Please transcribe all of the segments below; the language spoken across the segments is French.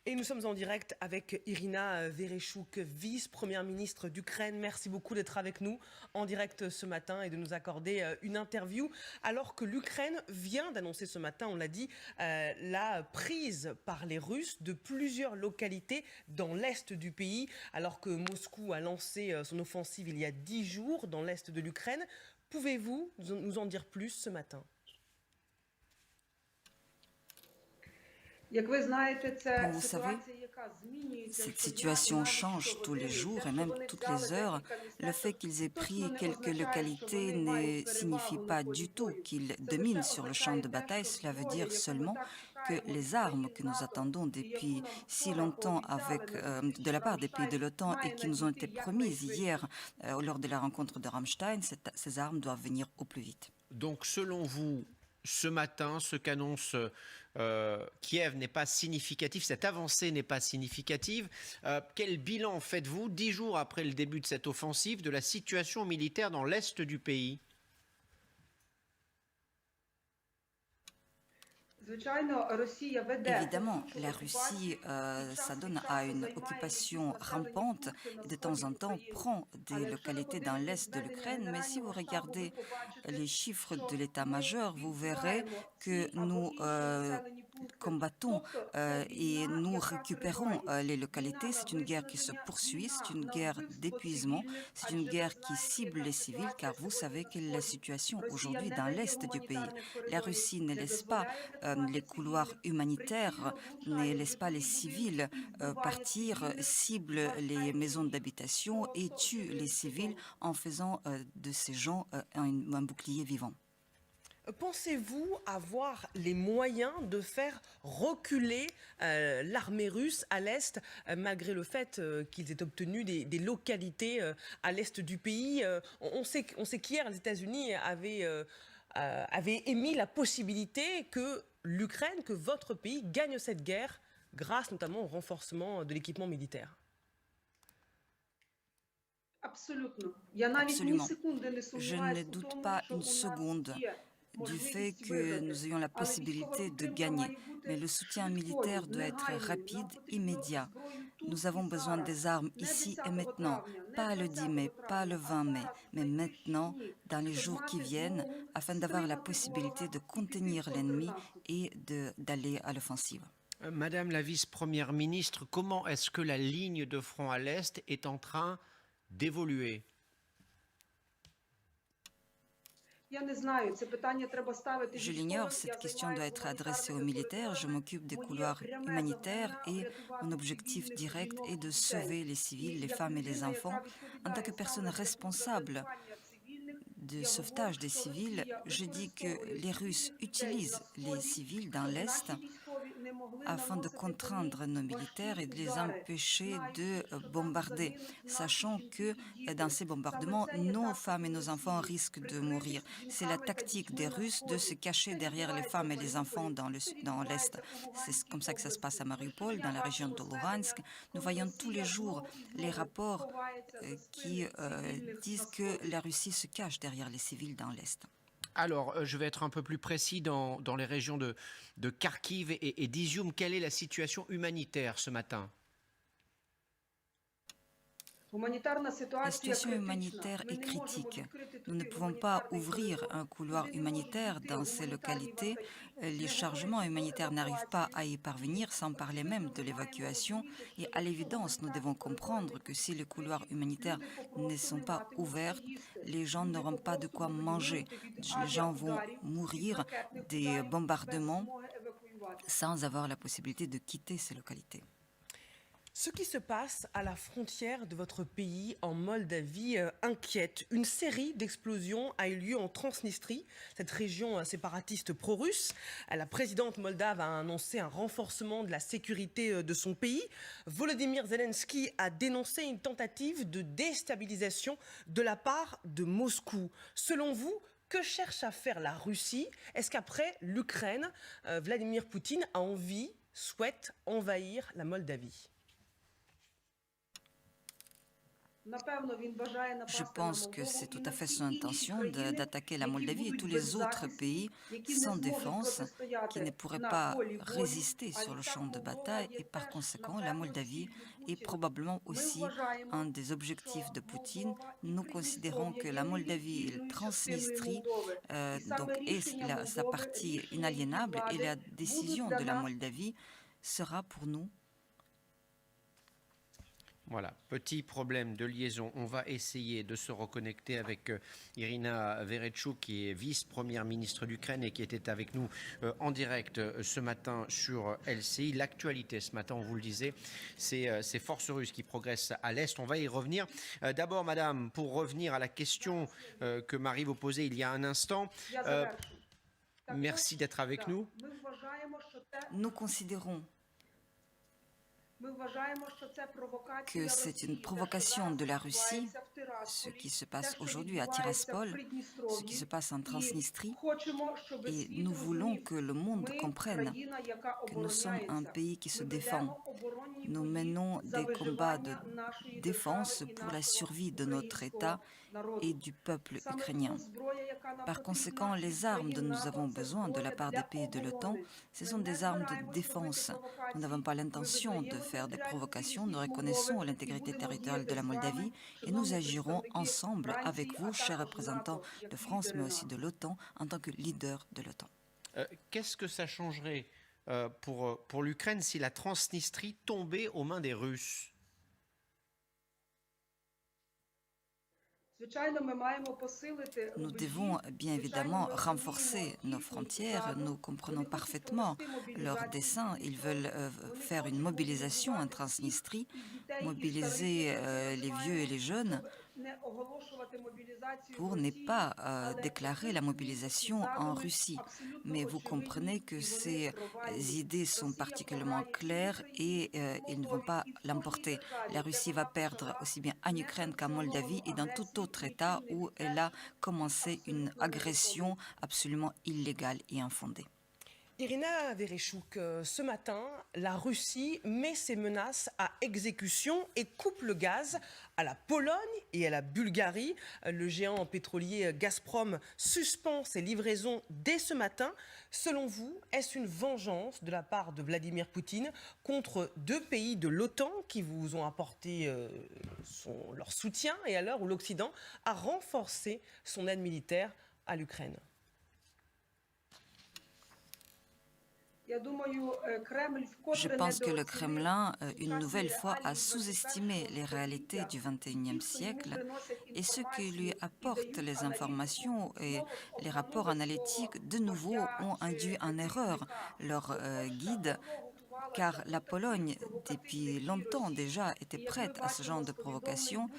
Et nous sommes en direct avec Irina Vereshchuk, vice-première ministre d'Ukraine. Merci beaucoup d'être avec nous en direct ce matin et de nous accorder une interview. Alors que l'Ukraine vient d'annoncer ce matin, on l'a dit, la prise par les Russes de plusieurs localités dans l'est du pays. Alors que Moscou a lancé son offensive il y a 10 jours dans l'est de l'Ukraine. Pouvez-vous nous en dire plus ce matin ? Comme vous savez, cette situation change tous les jours et même toutes les heures. Le fait qu'ils aient pris quelques localités ne signifie pas du tout qu'ils dominent sur le champ de bataille. Cela veut dire seulement que les armes que nous attendons depuis si longtemps de la part des pays de l'OTAN et qui nous ont été promises hier lors de la rencontre de Ramstein, ces armes doivent venir au plus vite. Donc, selon vous, ce matin, ce qu'annonce Kiev n'est pas significatif, cette avancée n'est pas significative. Quel bilan faites-vous, 10 jours après le début de cette offensive, de la situation militaire dans l'est du pays ? Évidemment, la Russie s'adonne à une occupation rampante et de temps en temps prend des localités dans l'est de l'Ukraine. Mais si vous regardez les chiffres de l'état-major, vous verrez que nous combattons et nous récupérons les localités. C'est une guerre qui se poursuit, c'est une guerre d'épuisement, c'est une guerre qui cible les civils, car vous savez quelle est la situation aujourd'hui dans l'est du pays. La Russie ne laisse pas les couloirs humanitaires, ne laisse pas les civils partir, cible les maisons d'habitation et tue les civils en faisant de ces gens un bouclier vivant. Pensez-vous avoir les moyens de faire reculer l'armée russe à l'est, malgré le fait qu'ils aient obtenu des localités à l'est du pays? On sait qu'hier, les États-Unis avaient émis la possibilité que l'Ukraine, que votre pays, gagne cette guerre grâce notamment au renforcement de l'équipement militaire. Absolument. Je ne doute pas une seconde du fait que nous ayons la possibilité de gagner. Mais le soutien militaire doit être rapide, immédiat. Nous avons besoin des armes ici et maintenant, pas le 10 mai, pas le 20 mai, mais maintenant, dans les jours qui viennent, afin d'avoir la possibilité de contenir l'ennemi et d'aller à l'offensive. Madame la vice-première ministre, comment est-ce que la ligne de front à l'Est est en train d'évoluer ? Je l'ignore, cette question doit être adressée aux militaires. Je m'occupe des couloirs humanitaires et mon objectif direct est de sauver les civils, les femmes et les enfants. En tant que personne responsable de sauvetage des civils, je dis que les Russes utilisent les civils dans l'Est afin de contraindre nos militaires et de les empêcher de bombarder, sachant que dans ces bombardements, nos femmes et nos enfants risquent de mourir. C'est la tactique des Russes de se cacher derrière les femmes et les enfants dans l'Est. C'est comme ça que ça se passe à Mariupol, dans la région de Luhansk. Nous voyons tous les jours les rapports qui disent que la Russie se cache derrière les civils dans l'Est. Alors, je vais être un peu plus précis dans les régions de Kharkiv et d'Izium. Quelle est la situation humanitaire ce matin ? La situation humanitaire est critique. Nous ne pouvons pas ouvrir un couloir humanitaire dans ces localités. Les chargements humanitaires n'arrivent pas à y parvenir, sans parler même de l'évacuation. Et à l'évidence, nous devons comprendre que si les couloirs humanitaires ne sont pas ouverts, les gens n'auront pas de quoi manger. Les gens vont mourir des bombardements sans avoir la possibilité de quitter ces localités. Ce qui se passe à la frontière de votre pays, en Moldavie, inquiète. Une série d'explosions a eu lieu en Transnistrie, cette région séparatiste pro-russe. La présidente moldave a annoncé un renforcement de la sécurité de son pays. Volodymyr Zelensky a dénoncé une tentative de déstabilisation de la part de Moscou. Selon vous, que cherche à faire la Russie? Est-ce qu'après l'Ukraine, Vladimir Poutine souhaite envahir la Moldavie? Je pense que c'est tout à fait son intention d'attaquer la Moldavie et tous les autres pays sans défense qui ne pourraient pas résister sur le champ de bataille et par conséquent la Moldavie est probablement aussi un des objectifs de Poutine. Nous considérons que la Moldavie et la Transnistrie donc est sa partie inaliénable et la décision de la Moldavie sera pour nous. Voilà, petit problème de liaison. On va essayer de se reconnecter avec Irina Vereshchuk, qui est vice-première ministre d'Ukraine et qui était avec nous en direct ce matin sur LCI. L'actualité ce matin, on vous le disait, c'est ces forces russes qui progressent à l'Est. On va y revenir. D'abord, madame, pour revenir à la question que Marie vous posait il y a un instant, merci d'être avec nous. Nous considérons que c'est une provocation de la Russie, ce qui se passe aujourd'hui à Tiraspol, ce qui se passe en Transnistrie, et nous voulons que le monde comprenne que nous sommes un pays qui se défend. Nous menons des combats de défense pour la survie de notre État et du peuple ukrainien. Par conséquent, les armes dont nous avons besoin de la part des pays de l'OTAN, ce sont des armes de défense. Nous n'avons pas l'intention de faire des provocations. Nous reconnaissons l'intégrité territoriale de la Moldavie et nous agirons ensemble avec vous, chers représentants de France, mais aussi de l'OTAN, en tant que leader de l'OTAN. Qu'est-ce que ça changerait pour l'Ukraine si la Transnistrie tombait aux mains des Russes ? Nous devons bien évidemment renforcer nos frontières. Nous comprenons parfaitement leurs desseins. Ils veulent faire une mobilisation en Transnistrie, mobiliser les vieux et les jeunes pour ne pas déclarer la mobilisation en Russie. Mais vous comprenez que ces idées sont particulièrement claires et ils ne vont pas l'emporter. La Russie va perdre aussi bien en Ukraine qu'en Moldavie et dans tout autre État où elle a commencé une agression absolument illégale et infondée. Irina Vereshchuk, ce matin, la Russie met ses menaces à exécution et coupe le gaz à la Pologne et à la Bulgarie. Le géant pétrolier Gazprom suspend ses livraisons dès ce matin. Selon vous, est-ce une vengeance de la part de Vladimir Poutine contre deux pays de l'OTAN qui vous ont apporté leur soutien et à l'heure où l'Occident a renforcé son aide militaire à l'Ukraine ? Je pense que le Kremlin, une nouvelle fois, a sous-estimé les réalités du XXIe siècle et ceux qui lui apportent les informations et les rapports analytiques, de nouveau, ont induit en erreur leur guide, car la Pologne, depuis longtemps déjà, était prête à ce genre de provocation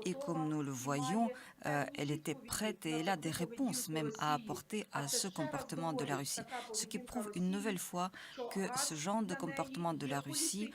et comme nous le voyons, elle était prête et elle a des réponses même à apporter à ce comportement de la Russie. Ce qui prouve une nouvelle fois que ce genre de comportement de la Russie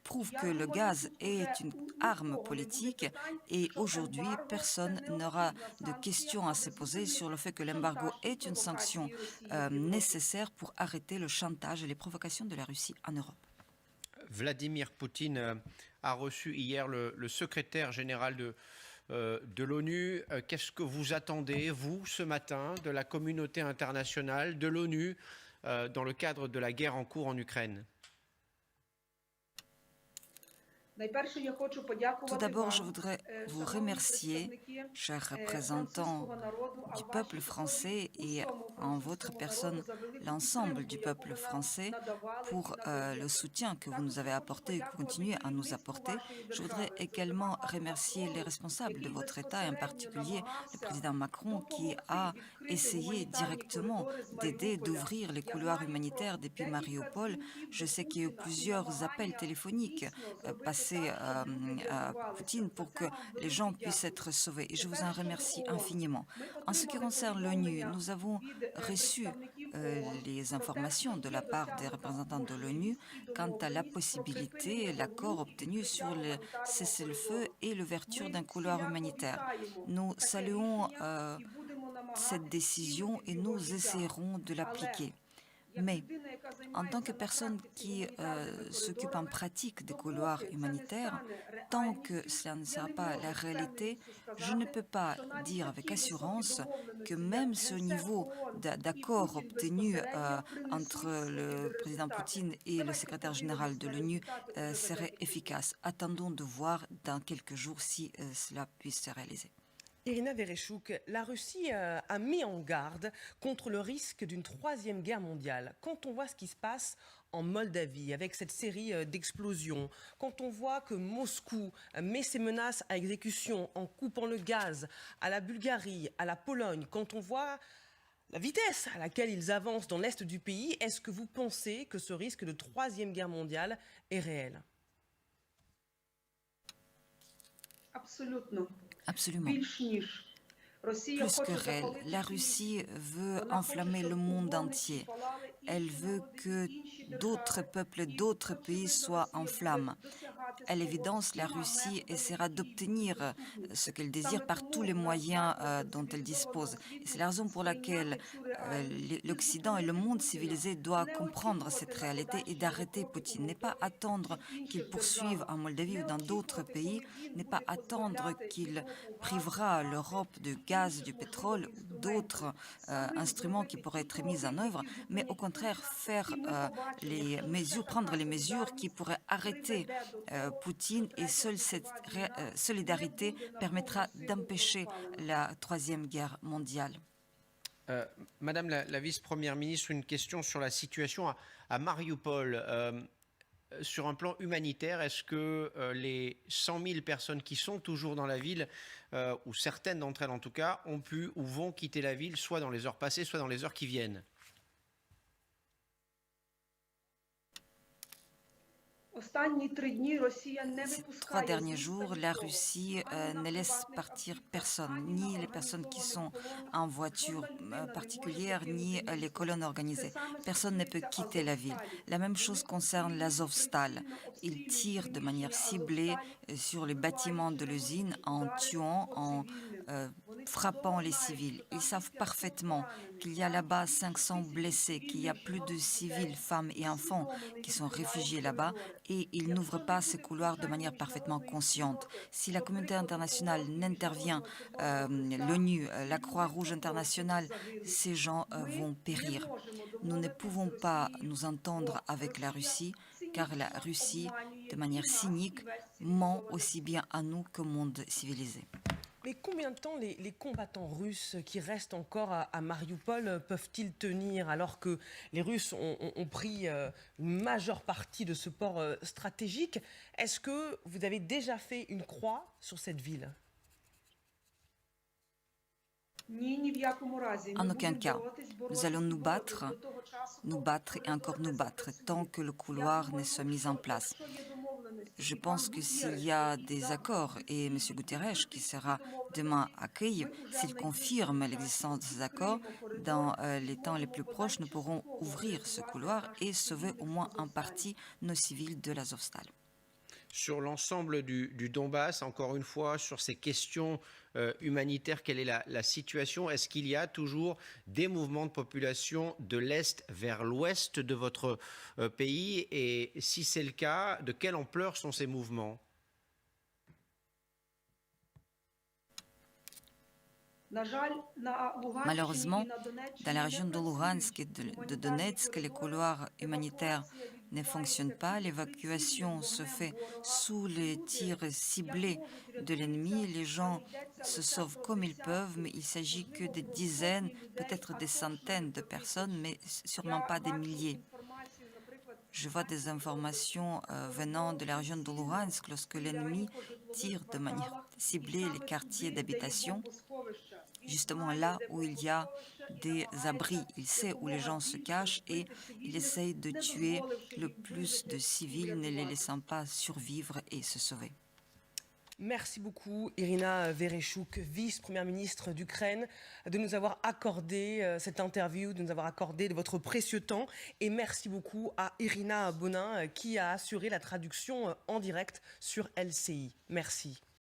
prouve que le gaz est une arme politique et aujourd'hui, personne n'aura de questions à se poser sur le fait que l'embargo est une sanction nécessaire pour arrêter le chantage et les provocations de la Russie en Europe. Vladimir Poutine a reçu hier le secrétaire général de l'ONU. Qu'est-ce que vous attendez, vous, ce matin, de la communauté internationale, de l'ONU, dans le cadre de la guerre en cours en Ukraine ? Tout d'abord, je voudrais vous remercier, chers représentants du peuple français et en votre personne, l'ensemble du peuple français, pour le soutien que vous nous avez apporté et que vous continuez à nous apporter. Je voudrais également remercier les responsables de votre État, et en particulier le président Macron, qui a essayé directement d'aider, d'ouvrir les couloirs humanitaires depuis Mariupol. Je sais qu'il y a eu plusieurs appels téléphoniques passés à Poutine pour que les gens puissent être sauvés. Et je vous en remercie infiniment. En ce qui concerne l'ONU, nous avons reçu les informations de la part des représentants de l'ONU quant à la possibilité, l'accord obtenu sur le cessez-le-feu et l'ouverture d'un couloir humanitaire. Nous saluons cette décision et nous essaierons de l'appliquer. Mais en tant que personne qui s'occupe en pratique des couloirs humanitaires, tant que cela ne sera pas la réalité, je ne peux pas dire avec assurance que même ce niveau d'accord obtenu entre le président Poutine et le secrétaire général de l'ONU serait efficace. Attendons de voir dans quelques jours si cela puisse se réaliser. Irina Vereshchuk, la Russie a mis en garde contre le risque d'une troisième guerre mondiale. Quand on voit ce qui se passe en Moldavie avec cette série d'explosions, quand on voit que Moscou met ses menaces à exécution en coupant le gaz à la Bulgarie, à la Pologne, quand on voit la vitesse à laquelle ils avancent dans l'est du pays, est-ce que vous pensez que ce risque de troisième guerre mondiale est réel? Absolument. Plus que réel, la Russie veut enflammer le monde entier. Elle veut que d'autres peuples, d'autres pays soient en flammes. À l'évidence, la Russie essaiera d'obtenir ce qu'elle désire par tous les moyens dont elle dispose. C'est la raison pour laquelle l'Occident et le monde civilisé doivent comprendre cette réalité et d'arrêter Poutine. N'est pas attendre qu'il poursuive en Moldavie ou dans d'autres pays, n'est pas attendre qu'il privera l'Europe du gaz, du pétrole ou d'autres instruments qui pourraient être mis en œuvre, mais au contraire faire prendre les mesures qui pourraient arrêter Poutine, et seule cette solidarité permettra d'empêcher la troisième guerre mondiale. Madame la vice-première ministre, une question sur la situation à Mariupol. Sur un plan humanitaire, est-ce que les 100 000 personnes qui sont toujours dans la ville, ou certaines d'entre elles en tout cas, ont pu ou vont quitter la ville, soit dans les heures passées, soit dans les heures qui viennent? Ces 3 derniers jours, la Russie ne laisse partir personne, ni les personnes qui sont en voiture particulière, ni les colonnes organisées. Personne ne peut quitter la ville. La même chose concerne l'Azovstal. Ils tirent de manière ciblée sur les bâtiments de l'usine en tuant, en frappant les civils. Ils savent parfaitement qu'il y a là-bas 500 blessés, qu'il y a plus de civils, femmes et enfants qui sont réfugiés là-bas, et ils n'ouvrent pas ces couloirs de manière parfaitement consciente. Si la communauté internationale n'intervient, l'ONU, la Croix-Rouge internationale, ces gens vont périr. Nous ne pouvons pas nous entendre avec la Russie, car la Russie, de manière cynique, ment aussi bien à nous qu'au monde civilisé. Mais combien de temps les combattants russes qui restent encore à Mariupol peuvent-ils tenir alors que les Russes ont pris une majeure partie de ce port stratégique? Est-ce que vous avez déjà fait une croix sur cette ville? En aucun cas. Nous allons nous battre et encore nous battre tant que le couloir ne soit mis en place. Je pense que s'il y a des accords, et M. Guterres, qui sera demain à Kiev, s'il confirme l'existence de ces accords, dans les temps les plus proches, nous pourrons ouvrir ce couloir et sauver au moins en partie nos civils de l'Azovstal. Sur l'ensemble du Donbass, encore une fois, sur ces questions humanitaires, quelle est la situation? Est-ce qu'il y a toujours des mouvements de population de l'Est vers l'Ouest de votre pays? Et si c'est le cas, de quelle ampleur sont ces mouvements? Malheureusement, dans la région de Luhansk et de Donetsk, les couloirs humanitaires ne fonctionnent pas. L'évacuation se fait sous les tirs ciblés de l'ennemi. Les gens se sauvent comme ils peuvent, mais il ne s'agit que des dizaines, peut-être des centaines de personnes, mais sûrement pas des milliers. Je vois des informations venant de la région de Luhansk lorsque l'ennemi tire de manière ciblée les quartiers d'habitation, justement là où il y a des abris. Il sait où les gens se cachent et il essaye de tuer le plus de civils, ne les laissant pas survivre et se sauver. Merci beaucoup, Irina Vereshchuk, vice-première ministre d'Ukraine, de nous avoir accordé cette interview, de nous avoir accordé de votre précieux temps. Et merci beaucoup à Irina Bonin qui a assuré la traduction en direct sur LCI. Merci.